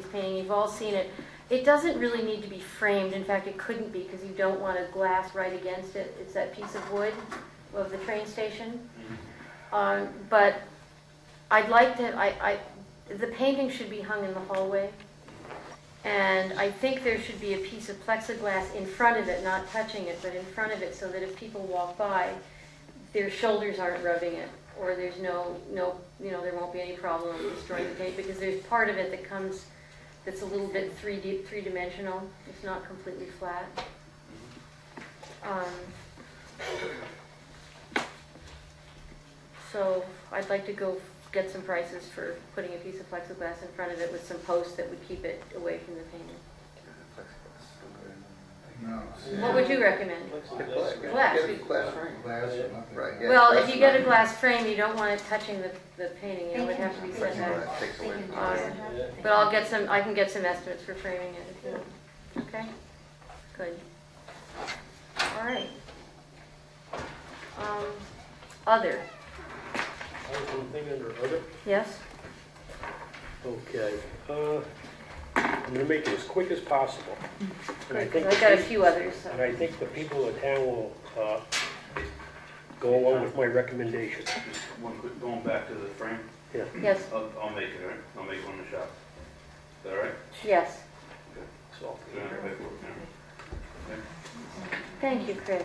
painting. You've all seen it. It doesn't really need to be framed. In fact, it couldn't be because you don't want a glass right against it. It's that piece of wood of the train station. But I'd like to, the painting should be hung in the hallway. And I think there should be a piece of plexiglass in front of it, not touching it, but in front of it, so that if people walk by, their shoulders aren't rubbing it, or there's there won't be any problem of destroying the paint, because there's part of it that comes, that's a little bit three-dimensional. It's not completely flat. So I'd like to go get some prices for putting a piece of plexiglass in front of it with some posts that would keep it away from the painting. No. What would you recommend? Glass. Glass. Right. Yeah, Well, glass if you get a glass frame, you don't want it touching the painting. It would have to be set back. Takes away. But I can get some estimates for framing it if you want. Okay? Good. All right. Other. I have one thing under other. Yes? Okay. I'm going to make it as quick as possible. And Good, 'cause I've got a few others. So. And I think the people in town will go along with my recommendation. Just one quick, going back to the frame. Yeah. Yes? I'll make it, all right? I'll make one in the shop. Is that all right? Yes. So, Is that paperwork, yeah. Okay. Thank you, Chris.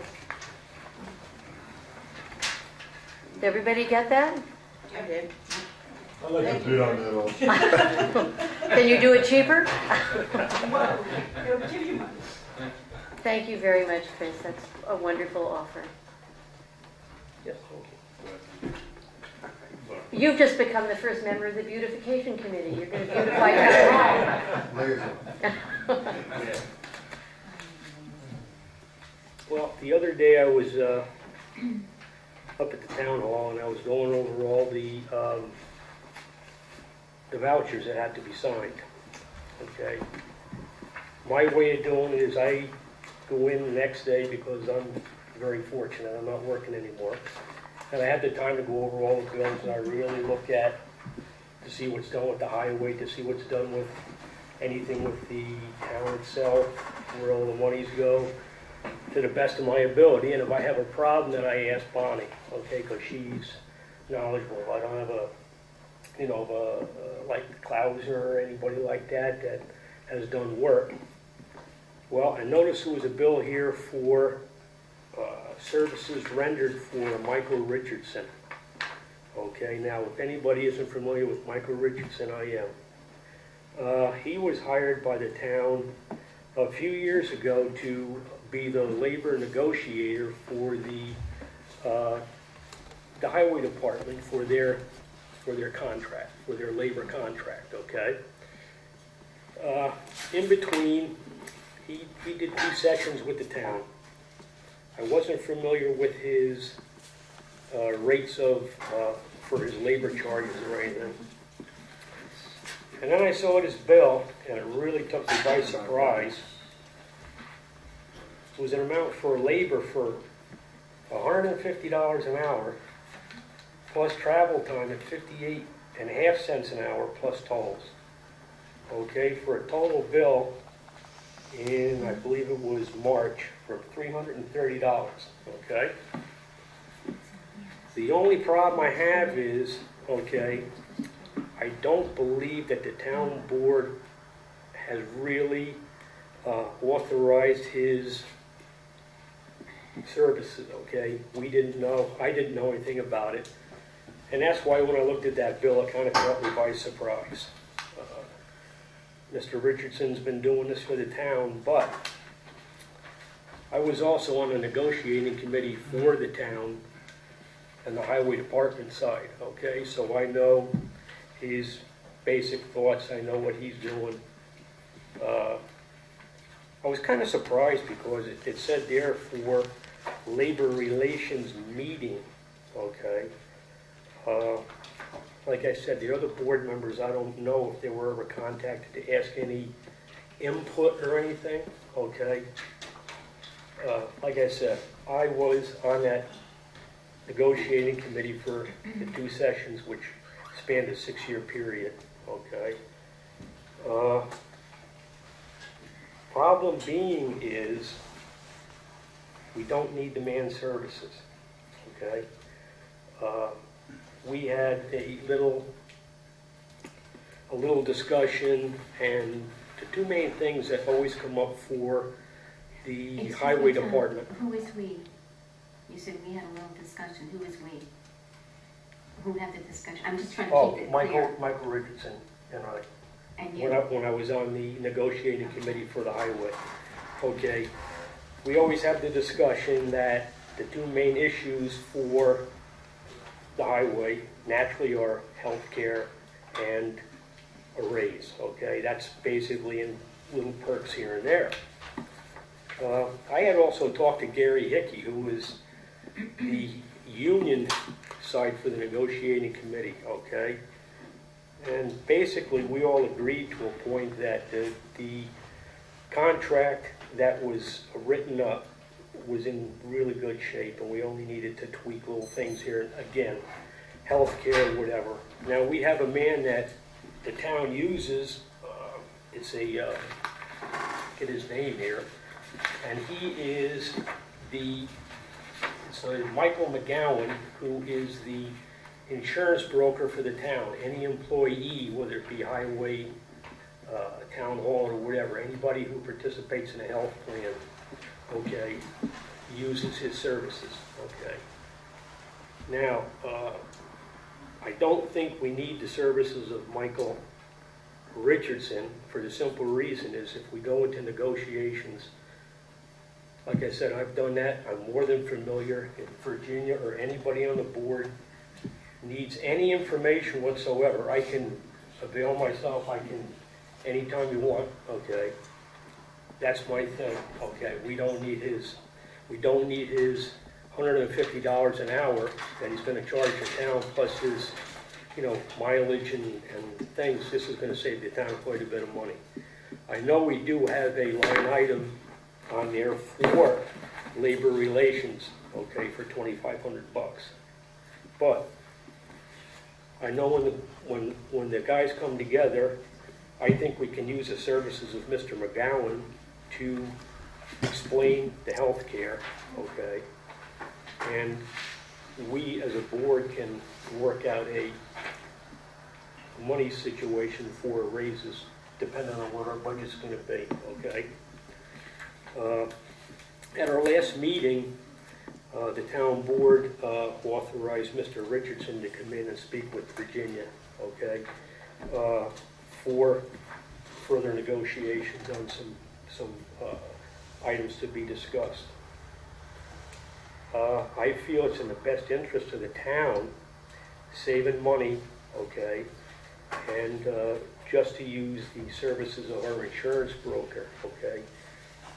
Did everybody get that? I did. I like to bid on that also. Can you do it cheaper? Well, it'll give you money. Thank you very much, Chris. That's a wonderful offer. yes, okay. You've just become the first member of the beautification committee. You're going to beautify town hall. Well, the other day I was up at the town hall and I was going over all the vouchers that had to be signed. Okay. My way of doing it is I go in the next day because I'm very fortunate. I'm not working anymore. And I had the time to go over all the bills and I really look at to see what's done with the highway, to see what's done with anything with the town itself, where all the monies go, to the best of my ability. And if I have a problem, then I ask Bonnie, okay, because she's knowledgeable. I don't have like Klauser or anybody like that that has done work. Well, I noticed there was a bill here for services rendered for Michael Richardson. Okay, now if anybody isn't familiar with Michael Richardson, I am. He was hired by the town a few years ago to be the labor negotiator for the highway department for their contract, for their labor contract. Okay. In between, he did 2 sessions with the town. I wasn't familiar with his rates for his labor charges or anything. And then I saw this bill, and it really took me by surprise. It was an amount for labor for $150 an hour, plus travel time at 58.5 cents an hour, plus tolls. Okay, for a total bill in, I believe it was March, for $330, okay? The only problem I have is, okay, I don't believe that the town board has really authorized his services, okay? We didn't know, I didn't know anything about it. And that's why when I looked at that bill, it kind of caught me by surprise. Mr. Richardson's been doing this for the town, but I was also on the negotiating committee for the town and the highway department side, okay? So I know his basic thoughts, I know what he's doing. I was kind of surprised because it said there for labor relations meeting, okay? Like I said, the other board members, I don't know if they were ever contacted to ask any input or anything, okay? Like I said, I was on that negotiating committee for the 2 sessions, which spanned a 6-year period, okay? problem being is, we don't need the man services, okay? We had a little discussion, and the two main things that always come up for the Excuse highway me, Tom. department. Who is we? You said we had a little discussion. Who is we? Who had the discussion? I'm just trying to Oh, keep it clear. Michael Richardson and I. And you? When I was on the negotiating committee for the highway. Okay, we always have the discussion that the two main issues for the highway naturally are healthcare and a raise, okay? That's basically in little perks here and there. I had also talked to Gary Hickey, who is the union side for the negotiating committee, okay? And basically, we all agreed to a point that the contract that was written up was in really good shape, and we only needed to tweak little things here. Again, healthcare, whatever. Now, we have a man that the town uses, get his name here, and he is Michael McGowan, who is the insurance broker for the town. Any employee, whether it be highway, town hall, or whatever, anybody who participates in a health plan, okay, uses his services, okay. Now, I don't think we need the services of Michael Richardson for the simple reason is if we go into negotiations, like I said, I've done that, I'm more than familiar. If Virginia or anybody on the board needs any information whatsoever, I can avail myself, anytime you want, okay? That's my thing, okay? We don't need his $150 an hour that he's gonna charge the town, plus his, mileage and things. This is gonna save the town quite a bit of money. I know we do have a line item on there for labor relations, okay, for $2,500. But I know when the guys come together, I think we can use the services of Mr. McGowan to explain the health care, okay? And we as a board can work out a money situation for raises depending on what our budget's going to be, okay? At our last meeting, the town board authorized Mr. Richardson to come in and speak with Virginia, okay, for further negotiations on some items to be discussed. I feel it's in the best interest of the town, saving money, okay, and just to use the services of our insurance broker, okay.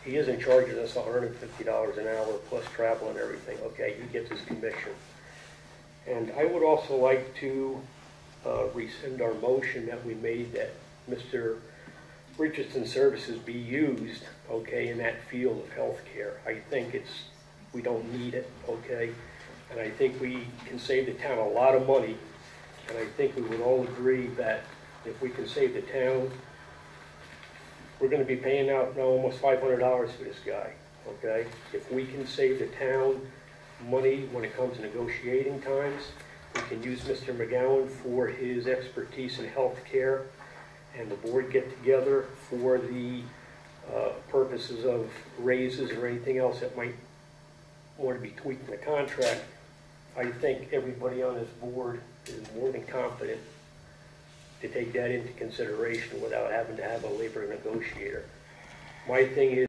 He isn't charging us $150 an hour plus travel and everything, okay, he gets his commission. And I would also like to rescind our motion that we made that Mr. Richardson's services be used, okay, in that field of healthcare. I think we don't need it, okay, and I think we can save the town a lot of money, and I think we would all agree that if we can save the town, we're going to be paying out now almost $500 for this guy, okay? If we can save the town money when it comes to negotiating times, we can use Mr. McGowan for his expertise in health care, and the board get together for the purposes of raises or anything else that might want to be tweaked in the contract. I think everybody on this board is more than confident to take that into consideration without having to have a labor negotiator. My thing is